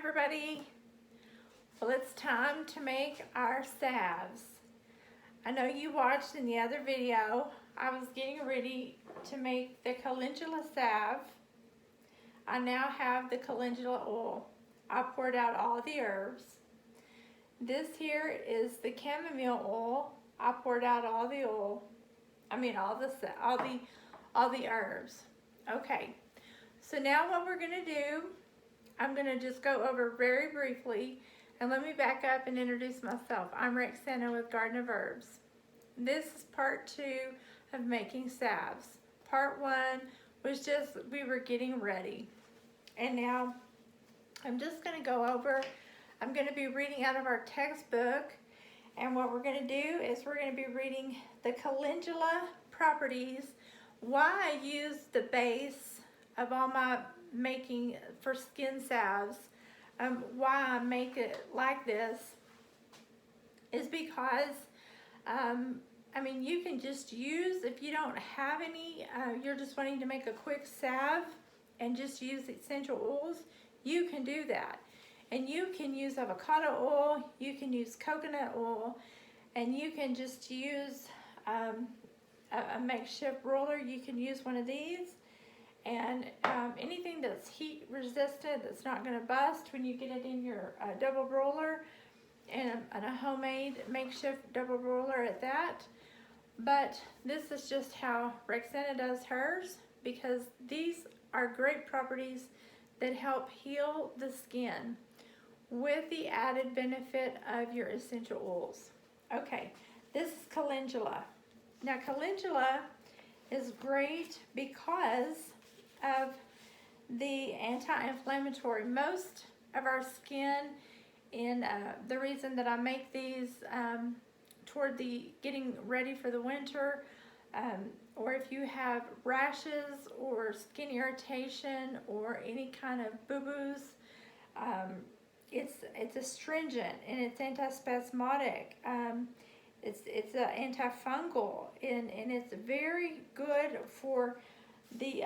everybody. Well, it's time to make our salves. I know you watched in the other video, I was getting ready to make the calendula salve. I now have the calendula oil. I poured out all the herbs. This here is the chamomile oil. I poured out all the oil. all the herbs. Okay. So now what we're gonna do, I'm gonna just go over very briefly, and let me back up and introduce myself. I'm Rexanna with Garden of Herbs. This is part 2 of Making Salves. Part 1 was just, we were getting ready. And now I'm just gonna go over, I'm gonna be reading out of our textbook, and what we're gonna do is we're gonna be reading the calendula properties, why I use the base of all my making for skin salves, why I make it like this is because you can just use, if you don't have any, you're just wanting to make a quick salve and just use essential oils, you can do that. And you can use avocado oil, you can use coconut oil, and you can just use a makeshift roller. You can use one of these. And anything that's heat resistant, that's not going to bust when you get it in your double roller, and a homemade makeshift double roller at that. But this is just how Rexanna does hers, because these are great properties that help heal the skin with the added benefit of your essential oils. Okay, this is calendula. Now calendula is great because of the anti-inflammatory. Most of our skin, in the reason that I make these toward the getting ready for the winter, or if you have rashes or skin irritation or any kind of boo-boos, it's astringent and it's antispasmodic. It's antifungal, and it's very good for the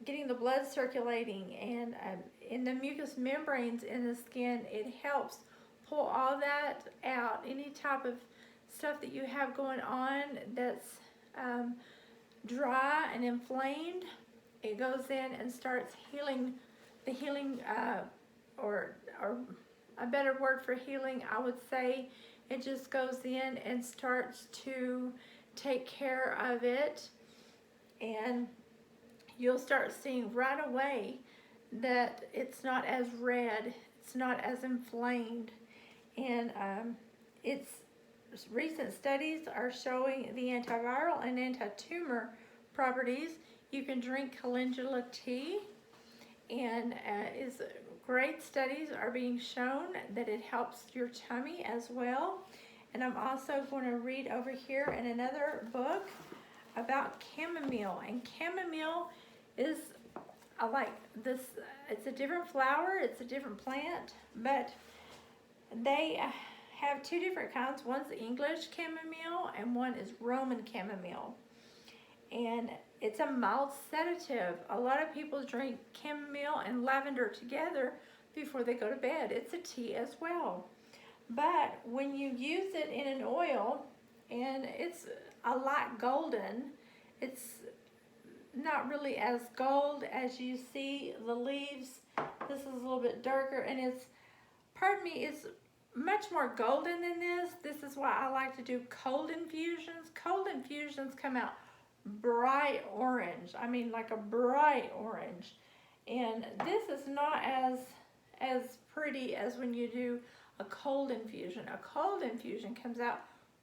getting the blood circulating, and in the mucous membranes in the skin. It helps pull all that out. Any type of stuff that you have going on that's dry and inflamed, it goes in and starts healing. The healing, or a better word for healing, I would say, it just goes in and starts to take care of it, and you'll start seeing right away that it's not as red, it's not as inflamed, and recent studies are showing the antiviral and anti-tumor properties. You can drink calendula tea, and great studies are being shown that it helps your tummy as well. And I'm also going to read over here in another book about chamomile. And chamomile is, I like this, it's a different flower, it's a different plant, but they have 2 different kinds. One's English chamomile and one is Roman chamomile. And it's a mild sedative. A lot of people drink chamomile and lavender together before they go to bed. It's a tea as well. But when you use it in an oil, and it's a light golden, it's not really as gold as you see the leaves. This is a little bit darker, and it's much more golden than this. This is why I like to do cold infusions. Cold infusions come out bright orange. I mean, like a bright orange. And this is not as pretty as when you do a cold infusion. A cold infusion comes out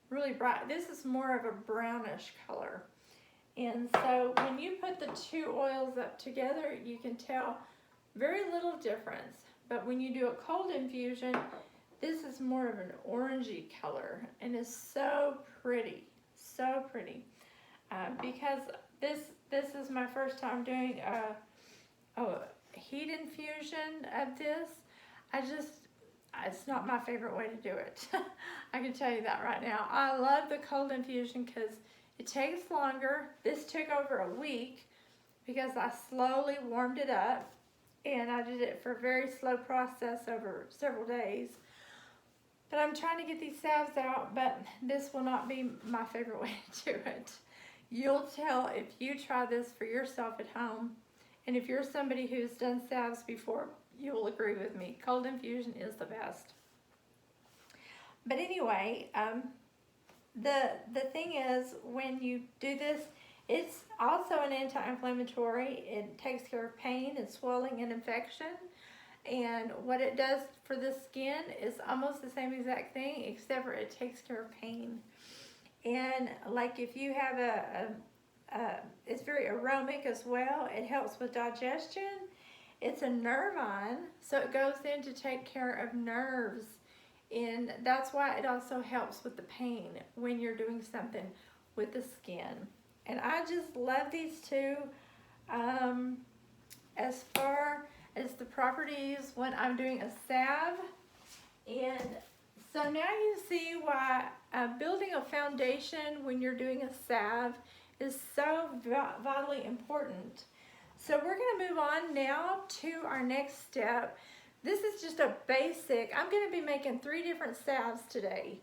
really bright. This is more of a brownish color. And so when you put the 2 oils up together, you can tell very little difference. But when you do a cold infusion, this is more of an orangey color, and is so pretty, so pretty. Because this is my first time doing a heat infusion of this. It's not my favorite way to do it. I can tell you that right now. I love the cold infusion because it takes longer. This took over a week because I slowly warmed it up, and I did it for a very slow process over several days. But I'm trying to get these salves out, but this will not be my favorite way to do it. You'll tell if you try this for yourself at home, and if you're somebody who's done salves before, you will agree with me. Cold infusion is the best. But anyway, the thing is, when you do this, it's also an anti-inflammatory. It takes care of pain and swelling and infection. And what it does for the skin is almost the same exact thing, except for it takes care of pain. And like if you have it's very aromatic as well. It helps with digestion. It's a nerve-on, so it goes in to take care of nerves. And that's why it also helps with the pain when you're doing something with the skin. And I just love these two. As far as the properties when I'm doing a salve. And so now you see why building a foundation when you're doing a salve is so vitally important. So we're going to move on now to our next step. This is just a basic. I'm going to be making 3 different salves today.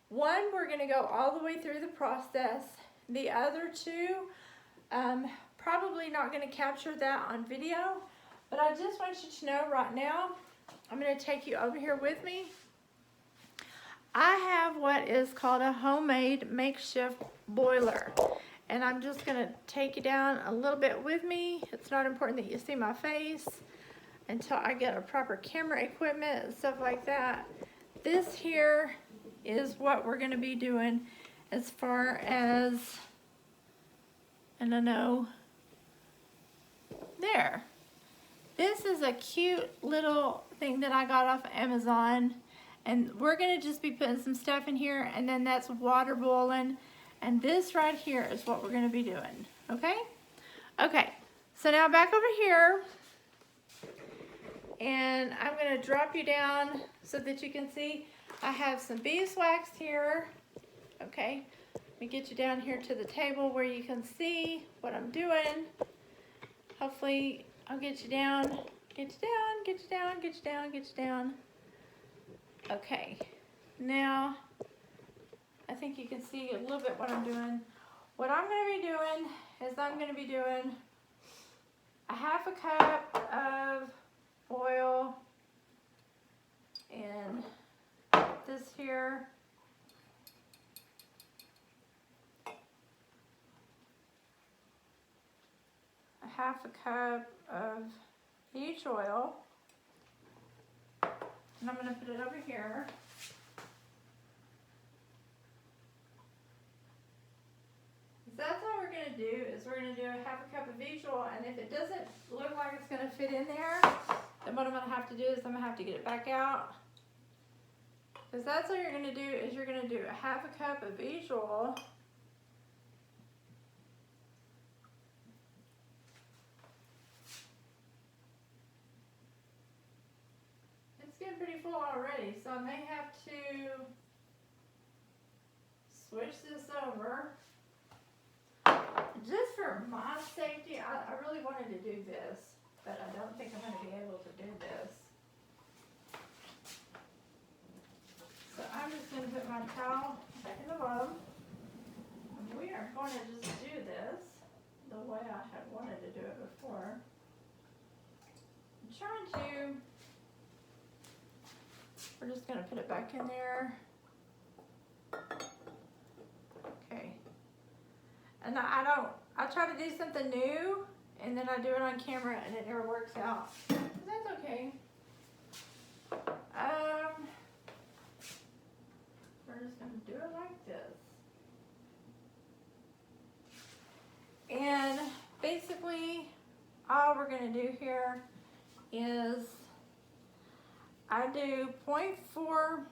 One, we're going to go all the way through the process. The other 2, probably not going to capture that on video, but I just want you to know right now, I'm going to take you over here with me. I have what is called a homemade makeshift boiler. And I'm just going to take you down a little bit with me. It's not important that you see my face until I get a proper camera equipment and stuff like that. This here is what we're going to be doing as far as, and I know, there. This is a cute little thing that I got off of Amazon. And we're going to just be putting some stuff in here, and then that's water boiling. And this right here is what we're going to be doing, okay? Okay, so now back over here. And I'm going to drop you down so that you can see. I have some beeswax here, okay? Let me get you down here to the table where you can see what I'm doing. Hopefully, I'll get you down, get you down, get you down, get you down, get you down. Okay, now I think you can see a little bit what I'm doing. What I'm going to be doing is I'm going to be doing a 1/2 cup of oil and this here. A 1/2 cup of each oil. And I'm going to put it over here. That's all we're going to do is we're going to do a 1/2 cup of each oil, and if it doesn't look like it's going to fit in there, then what I'm going to have to do is I'm going to have to get it back out. Because that's all you're going to do is you're going to do a 1/2 cup of each oil. It's getting pretty full already, so I may have to switch this over. Just for my safety, I really wanted to do this, but I don't think I'm going to be able to do this. So I'm just going to put my towel back in the bottom. And we are going to just do this the way I had wanted to do it before. I'm trying to, we're just going to put it back in there. Okay. And I try to do something new, and then I do it on camera, and it never works out. That's okay. We're just going to do it like this. And basically, all we're going to do here is I do 0.4,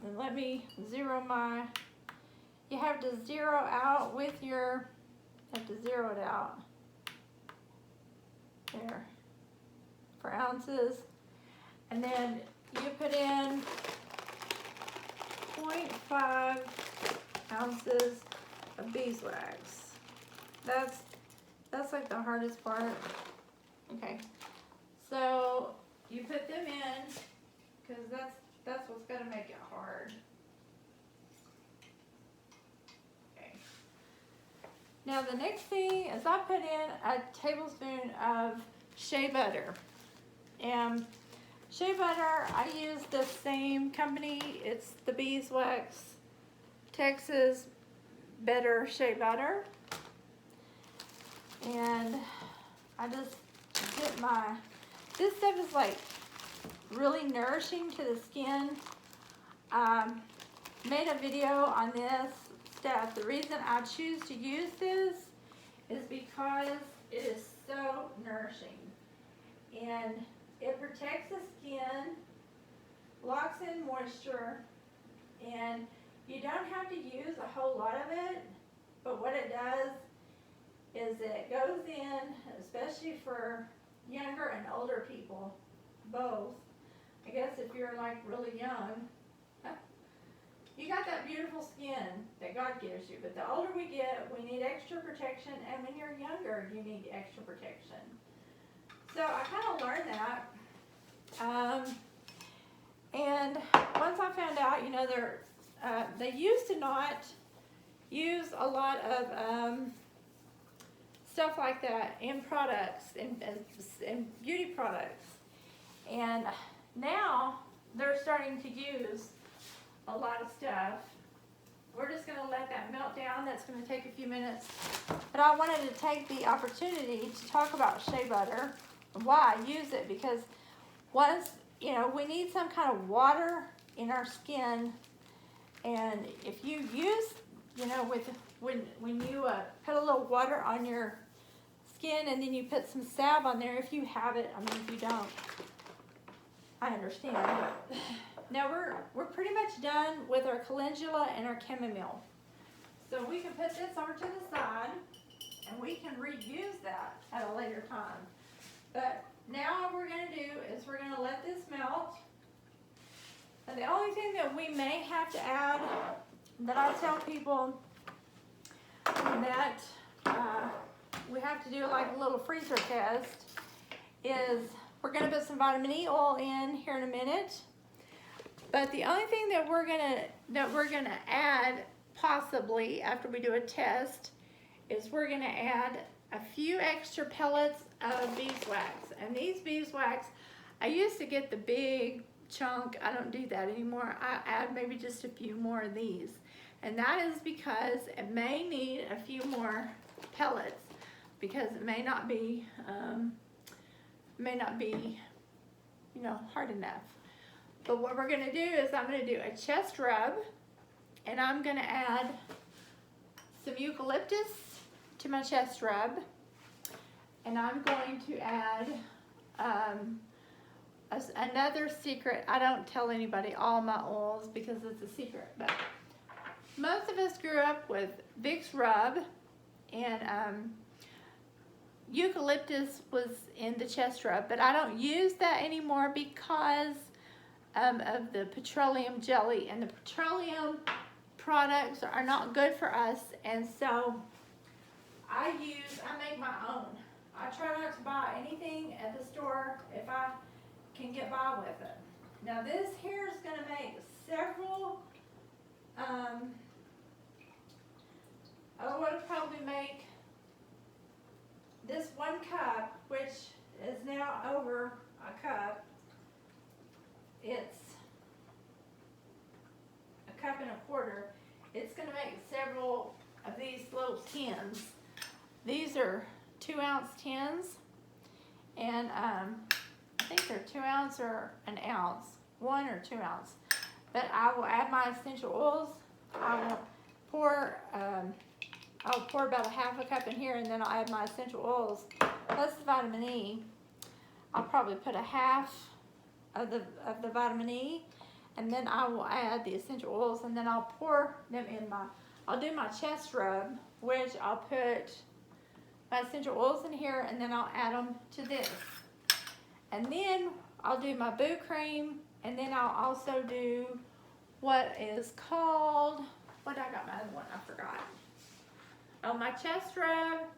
and let me zero my, you have to zero out with your, you have to zero it out there for ounces, and then you put in 0.5 ounces of beeswax. That's like the hardest part. Okay, So you put them in, because that's what's going to make it hard. Okay. Now the next thing is I put in a tablespoon of shea butter. And shea butter, I use the same company. It's the Beeswax Texas Better Shea Butter. And I just get this stuff is like really nourishing to the skin. Made a video on this stuff. The reason I choose to use this is because it is so nourishing. And it protects the skin, locks in moisture, and you don't have to use a whole lot of it, but what it does is it goes in, especially for younger and older people, both. I guess if you're like really young, you got that beautiful skin that God gives you, but the older we get, we need extra protection, and when you're younger, you need extra protection. So I kind of learned that, and once I found out, you know, they used to not use a lot of stuff like that in products, in beauty products, and now they're starting to use a lot of stuff. We're just going to let that melt down. That's going to take a few minutes, but I wanted to take the opportunity to talk about shea butter, why I use it, because once, you know, we need some kind of water in our skin, and if you use, you know, when you put a little water on your skin and then you put some salve on there, if you have it, I mean, if you don't, I understand. But now we're pretty much done with our calendula and our chamomile, so we can put this over to the side and we can reuse that at a later time. But now what we're going to do is we're going to let this melt. And the only thing that we may have to add, that I tell people that we have to do like a little freezer test, is we're going to put some vitamin E oil in here in a minute. But the only thing that we're gonna add, possibly after we do a test, is we're gonna add a few extra pellets of beeswax. And these beeswax, I used to get the big chunk. I don't do that anymore. I add maybe just a few more of these, and that is because it may need a few more pellets, because it may not be you know, hard enough. But what we're going to do is I'm going to do a chest rub, and I'm going to add some eucalyptus to my chest rub, and I'm going to add another secret. I don't tell anybody all my oils because it's a secret, but most of us grew up with Vicks Rub, and eucalyptus was in the chest rub, but I don't use that anymore because of the petroleum jelly, and the petroleum products are not good for us, and so I make my own. I try not to buy anything at the store if I can get by with it. Now this here is going to make several, it'll probably make this 1 cup, which is now over a cup. It's a cup and a quarter. It's going to make several of these little tins. These are 2-ounce tins, and I think they're 2 ounce or an ounce, 1 or 2 ounce. But I will add my essential oils. I will pour, I'll pour about a half a cup in here, and then I'll add my essential oils plus the vitamin E. I'll probably put a half of the vitamin E, and then I will add the essential oils, and then I'll pour them in I'll do my chest rub, which I'll put my essential oils in here, and then I'll add them to this. And then I'll do my boot cream, and then I'll also do what is called, I got my other one, I forgot. Oh, my chest rub,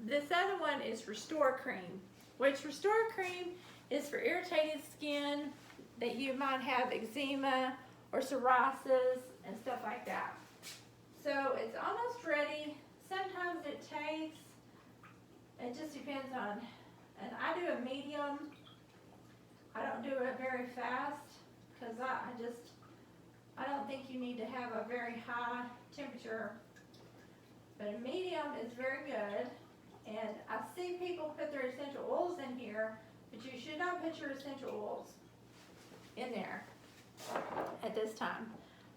this other one is Restore Cream. which Restore Cream is for irritated skin that you might have eczema or psoriasis and stuff like that. So it's almost ready. Sometimes it takes, it just depends on, and I do a medium. I don't do it very fast because I don't think you need to have a very high temperature. But a medium is very good. And I see people put their essential oils in here, but you should not put your essential oils in there at this time.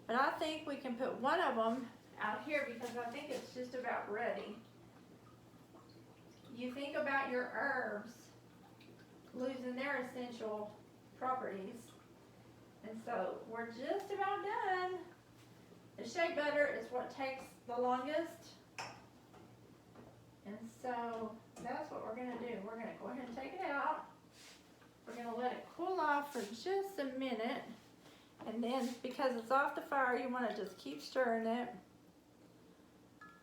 But I think we can put one of them out here because I think it's just about ready. You think about your herbs losing their essential properties. And so we're just about done. The Shea Butter is what takes the longest. And so that's what we're going to do. We're going to go ahead and take it out. We're going to let it cool off for just a minute. And then because it's off the fire, you want to just keep stirring it.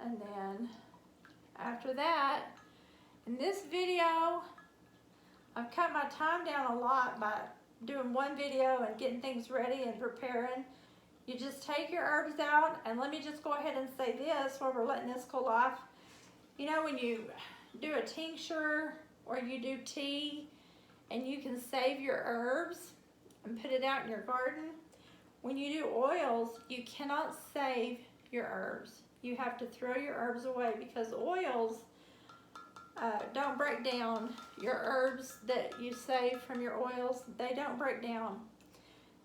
And then after that, in this video, I've cut my time down a lot by doing one video and getting things ready and preparing. You just take your herbs out, and let me just go ahead and say this while we're letting this cool off. You know, when you do a tincture or you do tea and you can save your herbs and put it out in your garden, when you do oils, you cannot save your herbs. You have to throw your herbs away because oils don't break down. Your herbs that you save from your oils, they don't break down.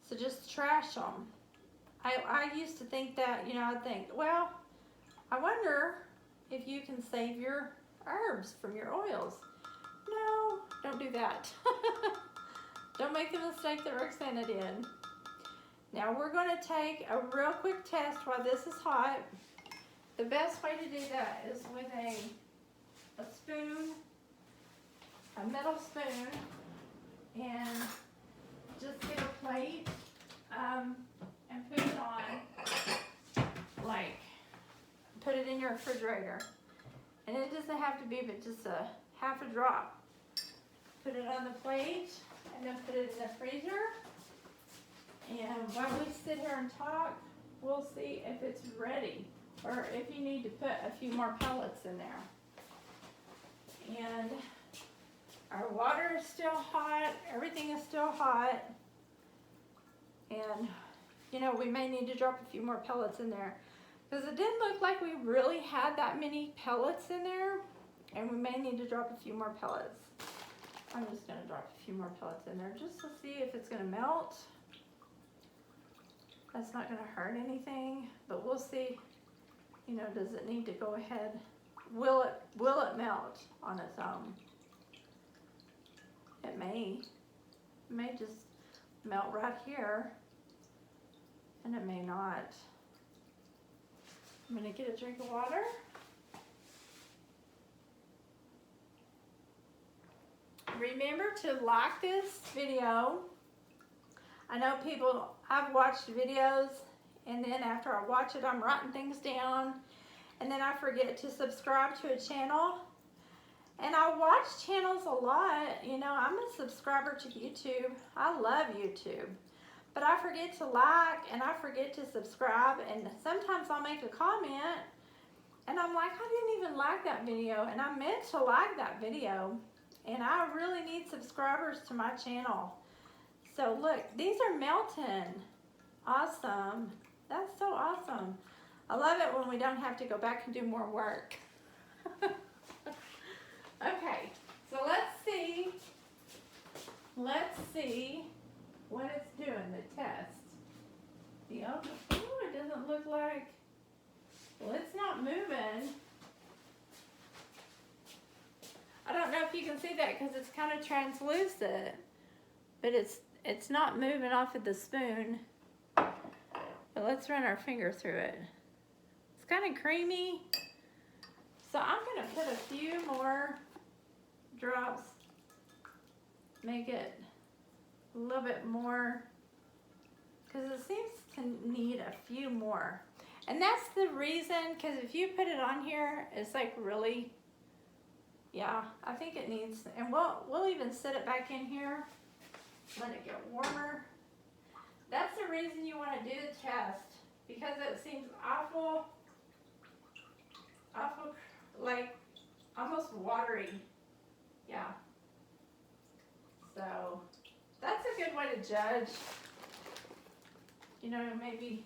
So just trash them. I used to think that, you know, I'd think, well, I wonder if you can save your herbs from your oils. No, don't do that. Don't make the mistake that Rexanna did. Now we're going to take a real quick test while this is hot. The best way to do that is with a spoon, a metal spoon, and just get a plate and put it on, like, put it in your refrigerator. And it doesn't have to be but just a half a drop. Put it on the plate and then put it in the freezer. And while we sit here and talk, we'll see if it's ready or if you need to put a few more pellets in there. And our water is still hot, everything is still hot. And, you know, we may need to drop a few more pellets in there because it didn't look like we really had that many pellets in there, and we may need to drop a few more pellets. I'm just going to drop a few more pellets in there just to see if it's going to melt. That's not going to hurt anything, but we'll see, you know, does it need to go ahead? Will it melt on its own? It may just melt right here, and it may not. I'm going to get a drink of water. Remember to like this video. I know people, I've watched videos, and then after I watch it, I'm writing things down, and then I forget to subscribe to a channel. And I watch channels a lot. You know, I'm a subscriber to YouTube. I love YouTube. But I forget to like, and I forget to subscribe, and sometimes I'll make a comment, and I'm like, I didn't even like that video, and I meant to like that video, and I really need subscribers to my channel. So look, these are melting. Awesome. That's so awesome. I love it when we don't have to go back and do more work. Okay, so let's see what it's doing, the test. It doesn't look like, well, it's not moving. I don't know if you can see that because it's kind of translucent, but it's not moving off of the spoon. But let's run our finger through it. It's kind of creamy. So I'm going to put a few more drops, make it a little bit more, because it seems to need a few more. And that's the reason, because if you put it on here, it's like really Yeah, I think it needs, and we'll even set it back in here, let it get warmer. That's the reason you want to do the test, because it seems awful, like almost watery. Yeah. So that's a good way to judge. You know, maybe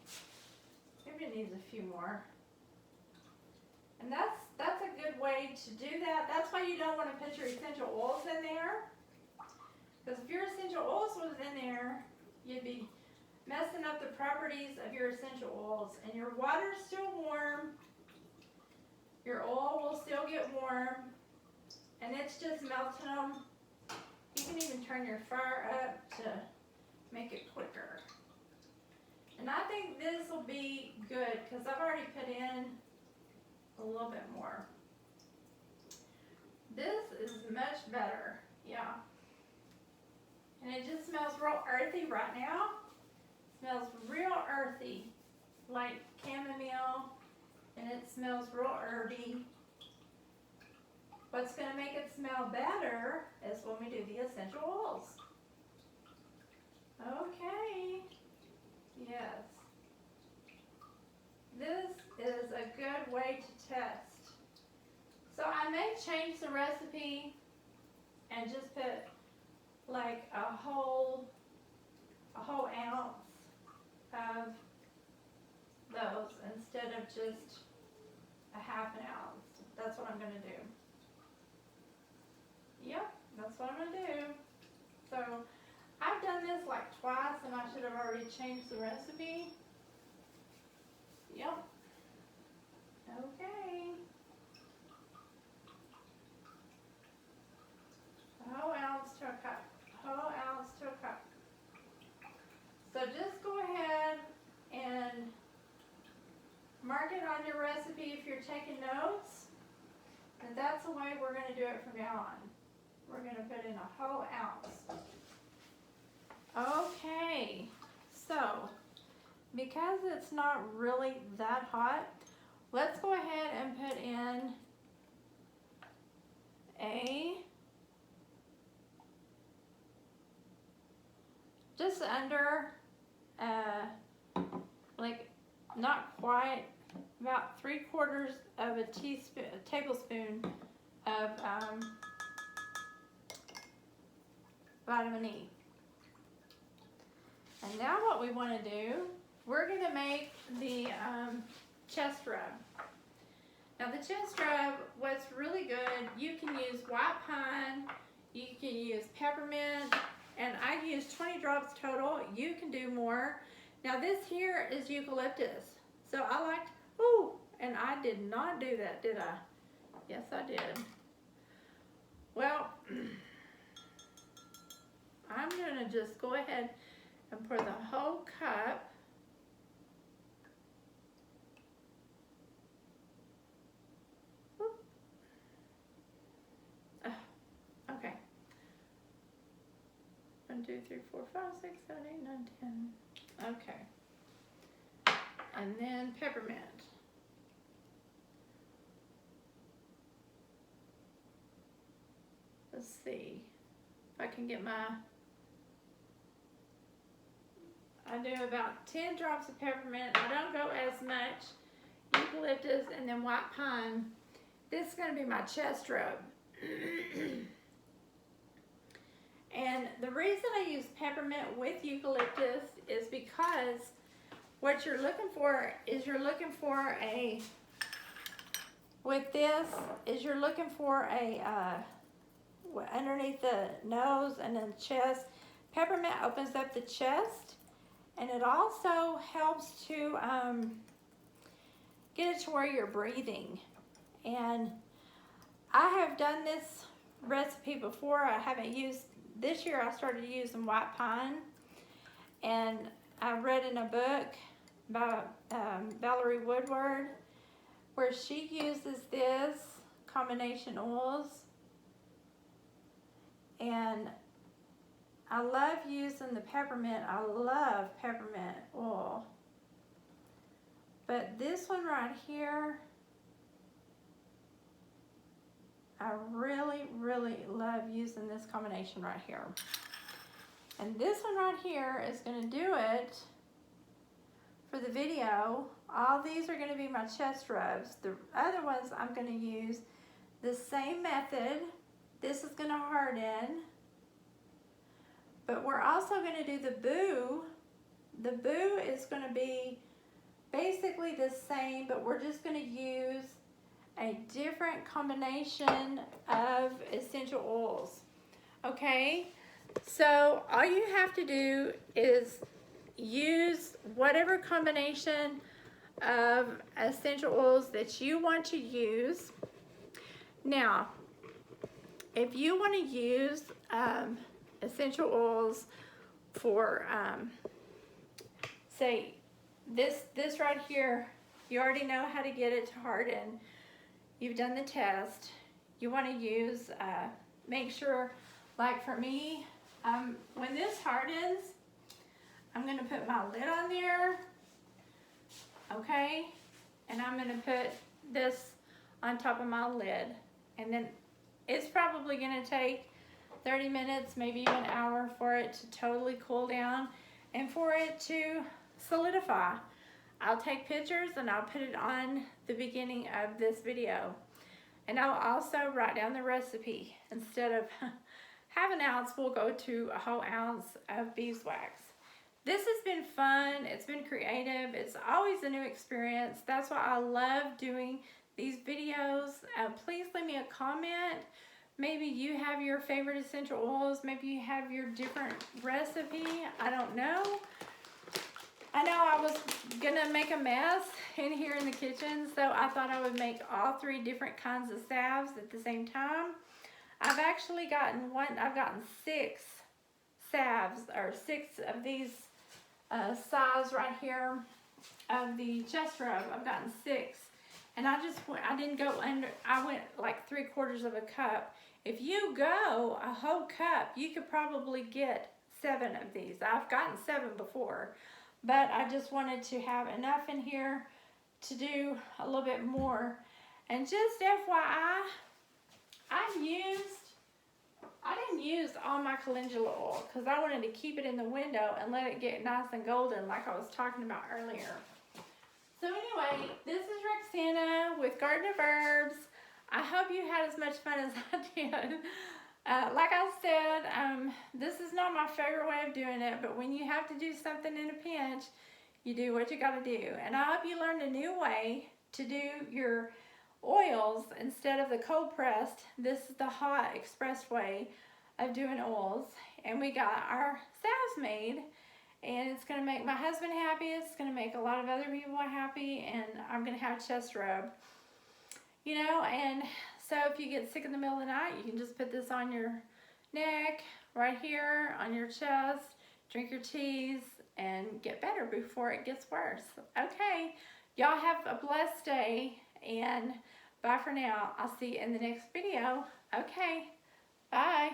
it needs a few more. And that's a good way to do that. That's why you don't want to put your essential oils in there. Because if your essential oils was in there, you'd be messing up the properties of your essential oils. And your water's still warm. Your oil will still get warm. And it's just melting them. You can even turn your fire up to make it quicker. And I think this will be good because I've already put in a little bit more. This is much better, yeah. And it just smells real earthy right now. Smells real earthy, like chamomile, and it smells real herby. What's going to make it smell better is when we do the essential oils. Okay. Yes. This is a good way to test. So I may change the recipe and just put like a whole ounce of those instead of just a half an ounce. That's what I'm going to do. Yep, that's what I'm going to do. So I've done this like twice and I should have already changed the recipe. Yep. Okay. A whole ounce to a cup. Whole ounce to a cup. So just go ahead and mark it on your recipe if you're taking notes. And that's the way we're going to do it from now on. We're going to put in a whole ounce. Okay, so because it's not really that hot, let's go ahead and put in just under, like not quite, about 3/4 of a tablespoon of vitamin E. And now what we want to do, we're going to make the chest rub. Now the chest rub, what's really good, you can use white pine, you can use peppermint, and I use 20 drops total. You can do more. Now this here is eucalyptus. So I liked, ooh, and I did not do that, did I? Yes, I did. Well, I'm going to just go ahead and pour the whole cup. Okay. 1, 2, 3, 4, 5, 6, 7, 8, 9, 10. Okay. And then peppermint. Let's see if I can get my, I do about 10 drops of peppermint. I don't go as much. Eucalyptus and then white pine. This is going to be my chest rub. And the reason I use peppermint with eucalyptus is because what you're looking for is with this is you're looking for a underneath the nose and then the chest. Peppermint opens up the chest, and it also helps to get it to where you're breathing. And I have done this recipe before. I haven't used, this year I started using white pine, and I read in a book by Valerie Woodward where she uses this combination oils. And I love using the peppermint. I love peppermint oil. But this one right here, I really, really love using this combination right here. And this one right here is going to do it for the video. All these are going to be my chest rubs. The other ones I'm going to use the same method. This is going to harden. But we're also going to do the boo. The boo is going to be basically the same, but we're just going to use a different combination of essential oils. Okay? So all you have to do is use whatever combination of essential oils that you want to use. Now, if you want to use essential oils for, say, this right here, you already know how to get it to harden. You've done the test. You want to use, make sure, like for me, when this hardens, I'm going to put my lid on there, okay? And I'm going to put this on top of my lid. And then it's probably going to take 30 minutes, maybe even an hour for it to totally cool down and for it to solidify. I'll take pictures and I'll put it on the beginning of this video. And I'll also write down the recipe. Instead of half an ounce, we'll go to a whole ounce of beeswax. This has been fun. It's been creative. It's always a new experience. That's why I love doing these videos. Please leave me a comment. Maybe you have your favorite essential oils. Maybe you have your different recipe. I don't know. I know I was gonna make a mess in here in the kitchen, so I thought I would make all 3 different kinds of salves at the same time. I've actually gotten I've gotten 6 salves, or 6 of these size right here of the chest rub. I've gotten 6, and I didn't go under. I went like 3/4 of a cup. If you go a whole cup, you could probably get 7 of these. I've gotten 7 before, but I just wanted to have enough in here to do a little bit more. And just FYI, I didn't use all my calendula oil because I wanted to keep it in the window and let it get nice and golden like I was talking about earlier. So anyway, this is Rexanna with Garden of Herbs. I hope you had as much fun as I did. Like I said, this is not my favorite way of doing it, but when you have to do something in a pinch, you do what you gotta do. And I hope you learned a new way to do your oils instead of the cold pressed. This is the hot express way of doing oils. And we got our salves made, and it's gonna make my husband happy. It's gonna make a lot of other people happy, and I'm gonna have chest rub. You know, and so if you get sick in the middle of the night, you can just put this on your neck, right here, on your chest, drink your teas, and get better before it gets worse. Okay, y'all have a blessed day, and bye for now. I'll see you in the next video. Okay, bye.